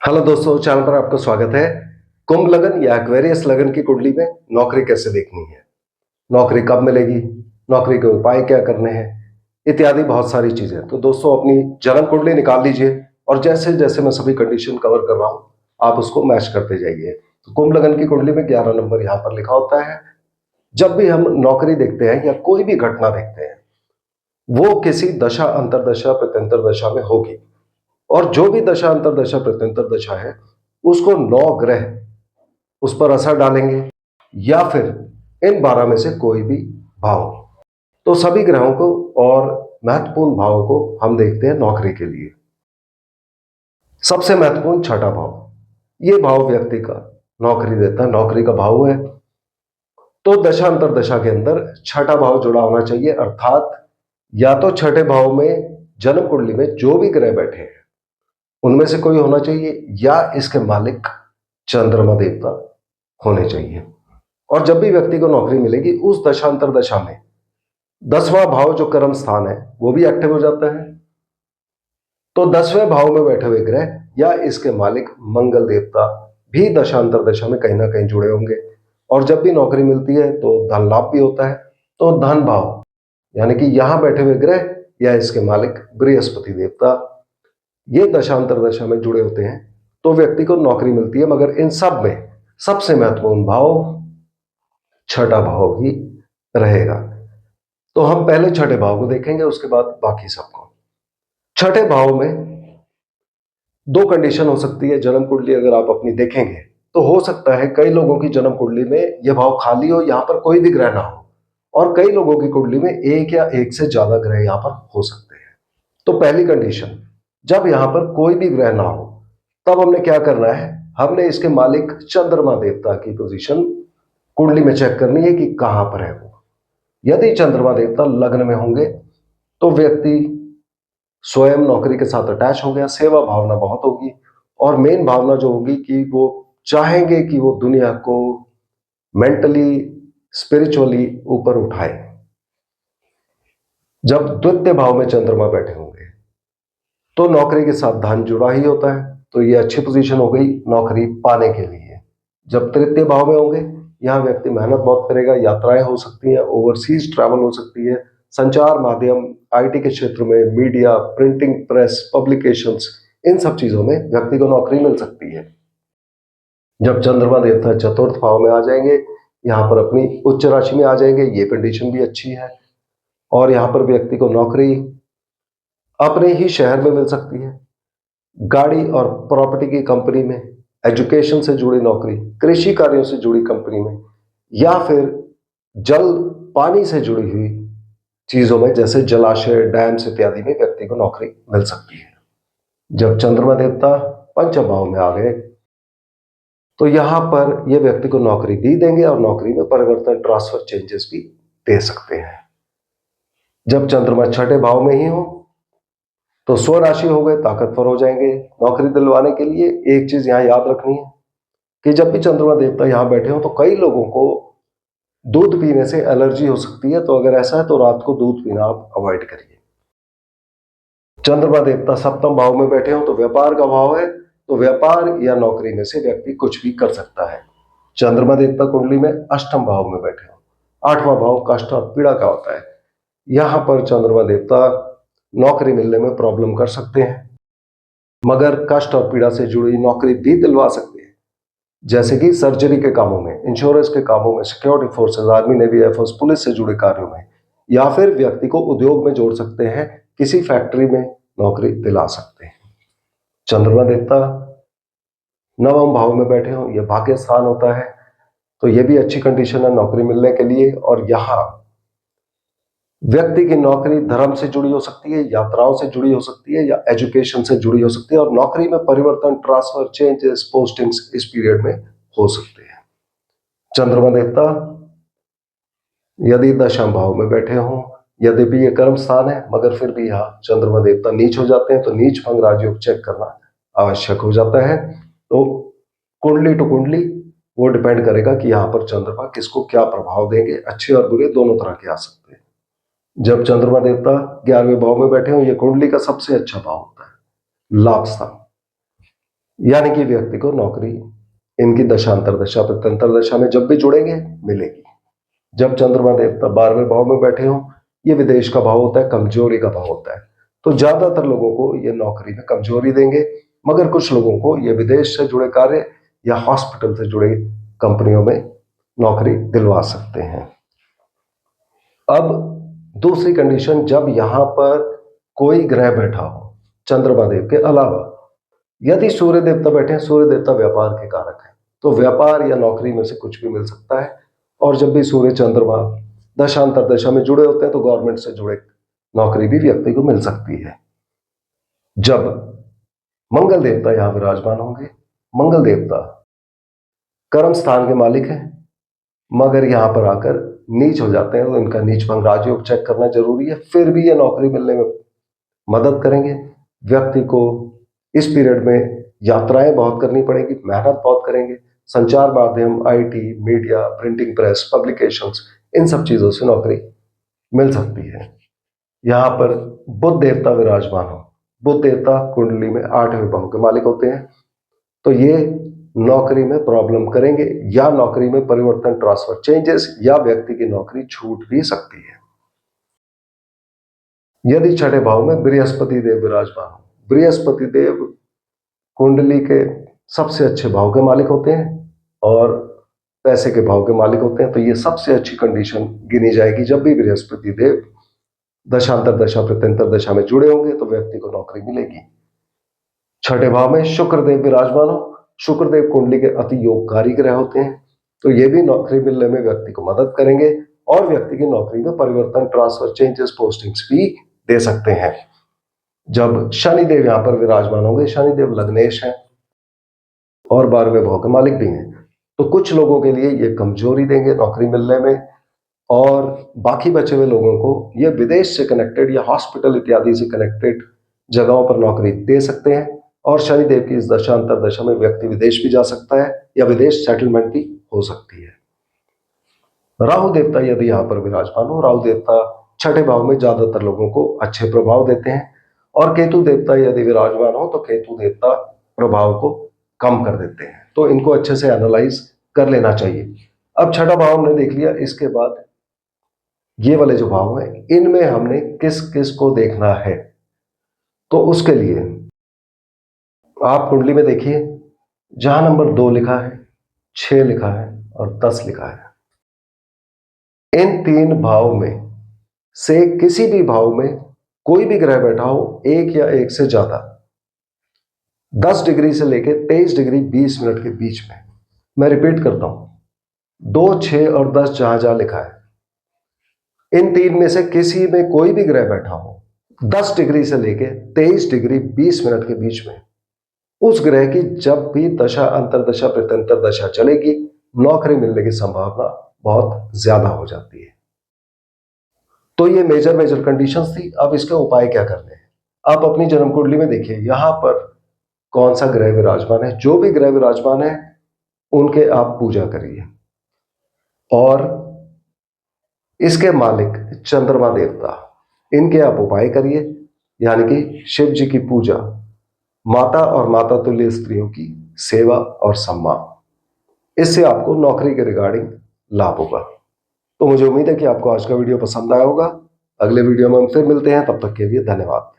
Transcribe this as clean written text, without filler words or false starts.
Hello दोस्तों, channel पर आपका स्वागत है। कुंभ लगन या एक्वेरियस लगन की कुंडली में नौकरी कैसे देखनी है, नौकरी कब मिलेगी, नौकरी के उपाय क्या करने हैं, इत्यादि बहुत सारी चीजें। तो दोस्तों, अपनी जन्म कुंडली निकाल लीजिए और जैसे जैसे मैं सभी कंडीशन कवर कर रहा हूं, आप उसको मैच करते जाइए। तो कुंभ लगन की कुंडली में 11 नंबर यहाँ पर लिखा होता है। जब भी हम नौकरी देखते हैं या कोई भी घटना देखते हैं, वो किसी दशा अंतरदशा प्रत्यंतर दशा में होगी, और जो भी दशा अंतरदशा प्रत्यंतर दशा है उसको 9 ग्रह उस पर असर डालेंगे, या फिर इन 12 में से कोई भी भाव। तो सभी ग्रहों को और महत्वपूर्ण भावों को हम देखते हैं नौकरी के लिए। सबसे महत्वपूर्ण छठा भाव, ये भाव व्यक्ति का नौकरी देता है, नौकरी का भाव है। तो दशा अंतरदशा के अंदर छठा भाव जुड़ा होना चाहिए, अर्थात या तो छठे भाव में जन्म कुंडली में जो भी ग्रह बैठे हैं उनमें से कोई होना चाहिए, या इसके मालिक चंद्रमा देवता होने चाहिए। और जब भी व्यक्ति को नौकरी मिलेगी उस दशांतर दशा में 10वां भाव जो कर्म स्थान है वो भी एक्टिव हो जाता है। तो 10वें भाव में बैठे हुए ग्रह या इसके मालिक मंगल देवता भी दशांतर दशा में कहीं ना कहीं जुड़े होंगे। और जब भी नौकरी मिलती है तो धन लाभ भी होता है। तो धन भाव यानी कि यहां बैठे हुए ग्रह या इसके मालिक बृहस्पति देवता ये दशांतर दशा में जुड़े होते हैं तो व्यक्ति को नौकरी मिलती है। मगर इन सब में सबसे महत्वपूर्ण भाव छठा भाव ही रहेगा। तो हम पहले छठे भाव को देखेंगे, उसके बाद बाकी सबको। छठे भाव में दो कंडीशन हो सकती है। जन्म कुंडली अगर आप अपनी देखेंगे तो हो सकता है कई लोगों की जन्म कुंडली में यह भाव खाली हो, यहां पर कोई भी ग्रह ना हो, और कई लोगों की कुंडली में एक या एक से ज्यादा ग्रह यहां पर हो सकते हैं। तो पहली कंडीशन, जब यहां पर कोई भी ग्रह ना हो तब हमने क्या करना है, हमने इसके मालिक चंद्रमा देवता की पोजीशन कुंडली में चेक करनी है कि कहां पर है वो। यदि चंद्रमा देवता लग्न में होंगे तो व्यक्ति स्वयं नौकरी के साथ अटैच हो गया, सेवा भावना बहुत होगी, और मेन भावना जो होगी कि वो चाहेंगे कि वो दुनिया को मेंटली स्पिरिचुअली ऊपर उठाए। जब द्वितीय भाव में चंद्रमा बैठे होंगे तो नौकरी के साथ धन जुड़ा ही होता है, तो ये अच्छी पोजीशन हो गई नौकरी पाने के लिए। जब तृतीय भाव में होंगे, यहाँ व्यक्ति मेहनत बहुत करेगा, यात्राएं हो सकती हैं, ओवरसीज ट्रैवल हो सकती है, संचार माध्यम, आईटी के क्षेत्र में, मीडिया, प्रिंटिंग प्रेस, पब्लिकेशंस, इन सब चीजों में व्यक्ति को नौकरी मिल सकती है। जब चंद्रमा देवता चतुर्थ भाव में आ जाएंगे, यहाँ पर अपनी उच्च राशि में आ जाएंगे, ये कंडीशन भी अच्छी है। और यहाँ पर व्यक्ति को नौकरी अपने ही शहर में मिल सकती है, गाड़ी और प्रॉपर्टी की कंपनी में, एजुकेशन से जुड़ी नौकरी, कृषि कार्यों से जुड़ी कंपनी में, या फिर जल पानी से जुड़ी हुई चीजों में जैसे जलाशय, डैम्स इत्यादि में व्यक्ति को नौकरी मिल सकती है। जब चंद्रमा देवता पंचम भाव में आ गए तो यहां पर यह व्यक्ति को नौकरी दी देंगे और नौकरी में परिवर्तन, ट्रांसफर, चेंजेस भी दे सकते हैं। जब चंद्रमा छठे भाव में ही हो तो स्वराशि हो गए, ताकतवर हो जाएंगे नौकरी दिलवाने के लिए। एक चीज यहां याद रखनी है कि जब भी चंद्रमा देवता यहां बैठे हो तो कई लोगों को दूध पीने से एलर्जी हो सकती है, तो अगर ऐसा है तो रात को दूध पीना आप अवॉइड करिए। चंद्रमा देवता सप्तम भाव में बैठे हो तो व्यापार का भाव है, तो व्यापार या नौकरी में से व्यक्ति कुछ भी कर सकता है। चंद्रमा देवता कुंडली में अष्टम भाव में बैठे हो, आठवां भाव कष्ट और पीड़ा का होता है, यहां पर चंद्रमा देवता नौकरी मिलने में प्रॉब्लम कर सकते हैं, मगर कष्ट और पीड़ा से जुड़ी नौकरी भी दिलवा सकते हैं, जैसे कि सर्जरी के कामों में, इंश्योरेंस के कामों में, security forces, army, navy, air force, police से जुड़े कार्यों में, या फिर व्यक्ति को उद्योग में जोड़ सकते हैं, किसी फैक्ट्री में नौकरी दिला सकते हैं। चंद्रमा देवता नवम भाव में बैठे हो, यह भाग्य स्थान होता है, तो यह भी अच्छी कंडीशन है नौकरी मिलने के लिए। और यहां व्यक्ति की नौकरी धर्म से जुड़ी हो सकती है, यात्राओं से जुड़ी हो सकती है, या एजुकेशन से जुड़ी हो सकती है, और नौकरी में परिवर्तन, ट्रांसफर, चेंजेस, पोस्टिंग्स इस पीरियड में हो सकते हैं। चंद्रमा देवता यदि दशम भाव में बैठे हों, यद्यपि ये कर्म स्थान है मगर फिर भी यहाँ चंद्रमा देवता नीच हो जाते हैं, तो नीच भंग राजयोग चेक करना आवश्यक हो जाता है। तो कुंडली टू कुंडली वो डिपेंड करेगा कि यहाँ पर चंद्रमा किसको क्या प्रभाव देंगे, अच्छे और बुरे दोनों तरह के आ सकते हैं। जब चंद्रमा देवता 11वें भाव में बैठे हो, ये कुंडली का सबसे अच्छा भाव होता है, लाभ स्थान। यानी कि व्यक्ति को नौकरी इनकी दशांतर दशा प्रत्यंतर दशा में जब भी जुड़ेंगे मिलेगी। जब चंद्रमा देवता 12वें भाव में बैठे हों, ये विदेश का भाव होता है, कमजोरी का भाव होता है, तो ज्यादातर लोगों को ये नौकरी में कमजोरी देंगे, मगर कुछ लोगों को ये विदेश से जुड़े कार्य या हॉस्पिटल से जुड़े कंपनियों में नौकरी दिलवा सकते हैं। अब दूसरी कंडीशन, जब यहां पर कोई ग्रह बैठा हो चंद्रमा देव के अलावा, यदि सूर्य देवता बैठे हैं, सूर्य देवता व्यापार के कारक है, तो व्यापार या नौकरी में से कुछ भी मिल सकता है। और जब भी सूर्य चंद्रमा दशांतर दशा में जुड़े होते हैं तो गवर्नमेंट से जुड़े नौकरी भी व्यक्ति को मिल सकती है। जब मंगल देवता यहां विराजमान होंगे, मंगल देवता कर्म स्थान के मालिक हैं, मगर यहां पर आकर नीच हो जाते हैं, तो इनका नीच भंग राजयोग चेक करना जरूरी है। फिर भी ये नौकरी मिलने में मदद करेंगे। व्यक्ति को इस पीरियड में यात्राएं बहुत करनी पड़ेगी, मेहनत बहुत करेंगे। संचार माध्यम, IT, media, printing press, publications, इन सब चीजों से नौकरी मिल सकती है। यहां पर बुध देवता विराजमान हो, बुध देवता कुंडली में 8वें भाव के मालिक होते हैं, तो ये नौकरी में प्रॉब्लम करेंगे या नौकरी में परिवर्तन, ट्रांसफर, चेंजेस, या व्यक्ति की नौकरी छूट भी सकती है। यदि छठे भाव में बृहस्पति देव विराजमान हो, बृहस्पति देव कुंडली के सबसे अच्छे भाव के मालिक होते हैं और पैसे के भाव के मालिक होते हैं, तो ये सबसे अच्छी कंडीशन गिनी जाएगी। जब भी बृहस्पति देव दशांतर दशा प्रत्यंतर दशा में जुड़े होंगे तो व्यक्ति को नौकरी मिलेगी। छठे भाव में शुक्र देव विराजमान हो, शुक्र देव कुंडली के अति योगकारी ग्रह होते हैं, तो ये भी नौकरी मिलने में व्यक्ति को मदद करेंगे और व्यक्ति की नौकरी में परिवर्तन, ट्रांसफर, चेंजेस, पोस्टिंग्स भी दे सकते हैं। जब शनिदेव यहां पर विराजमान होंगे, शनिदेव लग्नेश हैं और 12वें भाव के मालिक भी हैं, तो कुछ लोगों के लिए ये कमजोरी देंगे नौकरी मिलने में, और बाकी बचे हुए लोगों को ये विदेश से कनेक्टेड या हॉस्पिटल इत्यादि से कनेक्टेड जगहों पर नौकरी दे सकते हैं। और शनिदेव की इस दशांतर दशा में व्यक्ति विदेश भी जा सकता है या विदेश सेटलमेंट भी हो सकती है। राहु देवता यदि यहां पर विराजमान हो, राहु देवता छठे भाव में ज्यादातर लोगों को अच्छे प्रभाव देते हैं, और केतु देवता यदि विराजमान हो तो केतु देवता प्रभाव को कम कर देते हैं, तो इनको अच्छे से एनालाइज कर लेना चाहिए। अब छठा भाव हमने देख लिया, इसके बाद ये वाले जो भाव हैं इनमें हमने किस किस को देखना है, तो उसके लिए आप कुंडली में देखिए, जहां नंबर 2 लिखा है, 6 लिखा है और 10 लिखा है, इन 3 भाव में से किसी भी भाव में कोई भी ग्रह बैठा हो, एक या एक से ज्यादा, 10 डिग्री से लेकर 23 डिग्री 20 मिनट के बीच में, मैं रिपीट करता हूं, 2, 6 और 10 जहां जहां लिखा है, इन 3 में से किसी में कोई भी ग्रह बैठा हो 10 डिग्री से लेकर 23 डिग्री 20 मिनट के बीच में, उस ग्रह की जब भी दशा, अंतरदशा, प्रत्यंतर दशा चलेगी, नौकरी मिलने की संभावना बहुत ज्यादा हो जाती है। तो ये मेजर कंडीशंस थी। अब इसके उपाय क्या करने हैं, आप अपनी जन्म कुंडली में देखिए यहां पर कौन सा ग्रह विराजमान है, जो भी ग्रह विराजमान है उनके आप पूजा करिए, और इसके मालिक चंद्रमा देवता, इनके आप उपाय करिए, यानी कि शिव जी की पूजा, माता और माता तुल्य स्त्रियों की सेवा और सम्मान, इससे आपको नौकरी के रिगार्डिंग लाभ होगा। तो मुझे उम्मीद है कि आपको आज का वीडियो पसंद आया होगा। अगले वीडियो में हम फिर मिलते हैं, तब तक के लिए धन्यवाद।